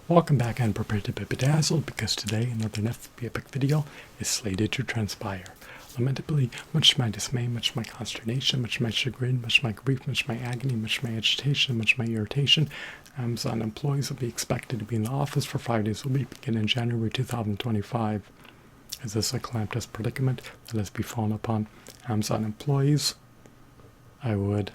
Welcome back and prepare to be bedazzled because today another FB epic video is slated to transpire. Lamentably, much to my dismay, much to my consternation, much to my chagrin, much to my grief, much to my agony, much to my agitation, much to my irritation, Amazon employees will be expected to be in the office for 5 days a week beginning in January 2025. Is this a calamitous predicament that has befallen upon Amazon employees? I would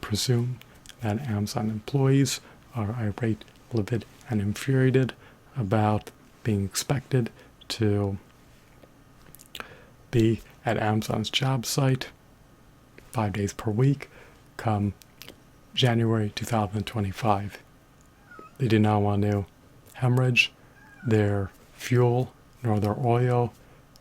presume that Amazon employees are irate, livid, and infuriated about being expected to be at Amazon's job site 5 days per week come January 2025. They do not want to hemorrhage their fuel, nor their oil,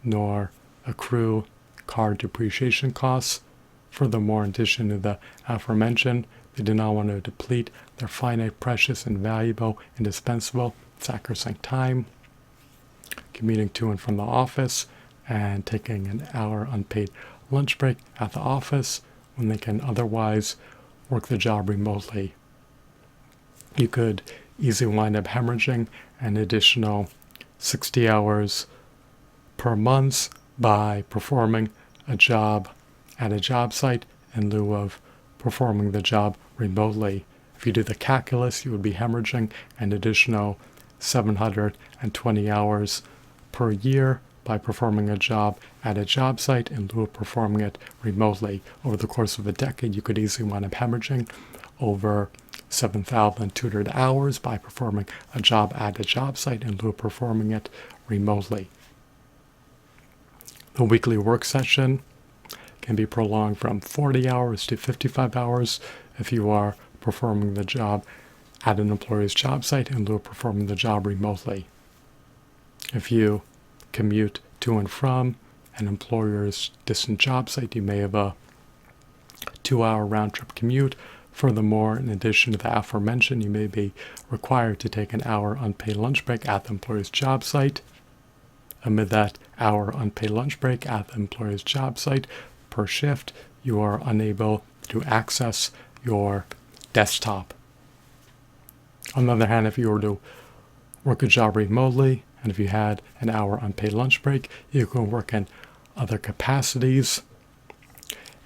nor accrue car depreciation costs. Furthermore, in addition to the aforementioned, they do not want to deplete their finite, precious, and valuable, indispensable, sacrosanct time, commuting to and from the office, and taking an hour unpaid lunch break at the office when they can otherwise work the job remotely. You could easily wind up hemorrhaging an additional 60 hours per month by performing a job at a job site in lieu of performing the job remotely. If you do the calculus, you would be hemorrhaging an additional 720 hours per year by performing a job at a job site in lieu of performing it remotely. Over the course of a decade, you could easily wind up hemorrhaging over 7,200 hours by performing a job at a job site in lieu of performing it remotely. The weekly work session can be prolonged from 40 hours to 55 hours if you are performing the job at an employer's job site in lieu of performing the job remotely. If you commute to and from an employer's distant job site, you may have a 2-hour round-trip commute. Furthermore, in addition to the aforementioned, you may be required to take an hour unpaid lunch break at the employer's job site. Amid that hour unpaid lunch break at the employer's job site per shift, you are unable to access your desktop. On the other hand, if you were to work a job remotely, and if you had an hour unpaid lunch break, you can work in other capacities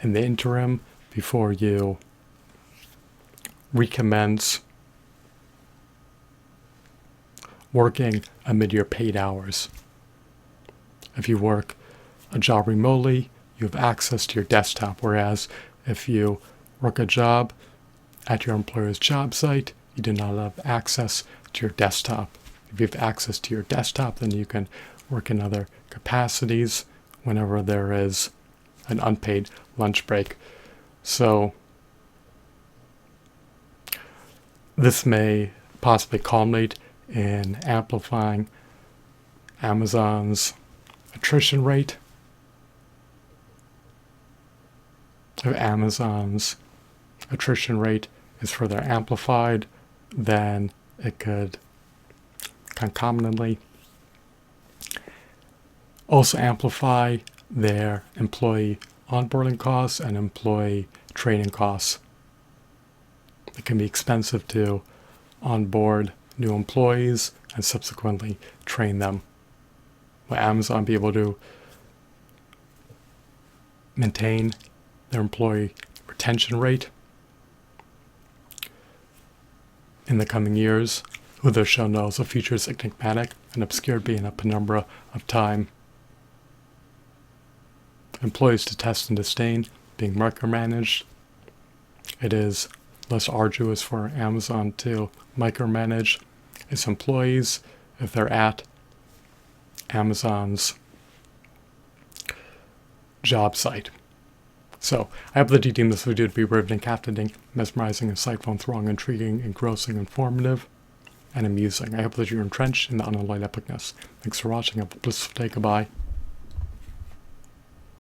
in the interim before you recommence working amid your paid hours. If you work a job remotely, you have access to your desktop, whereas if you work a job at your employer's job site, you do not have access to your desktop. If you have access to your desktop, then you can work in other capacities whenever there is an unpaid lunch break. So this may possibly culminate in amplifying Amazon's attrition rate. If Amazon's attrition rate is further amplified, then it could concomitantly also amplify their employee onboarding costs and employee training costs. It can be expensive to onboard new employees and subsequently train them. Will Amazon be able to maintain their employee retention rate in the coming years? Who there shall know. The future is enigmatic and obscured being a penumbra of time. Employees detest and disdain being micromanaged. It is less arduous for Amazon to micromanage its employees if they're at Amazon's job site. So, I hope that you deem this video to be riveting, captivating, mesmerizing, insightful, enthralling, intriguing, engrossing, informative, and amusing. I hope that you're entrenched in the unalloyed epicness. Thanks for watching. Have a blissful day. Goodbye.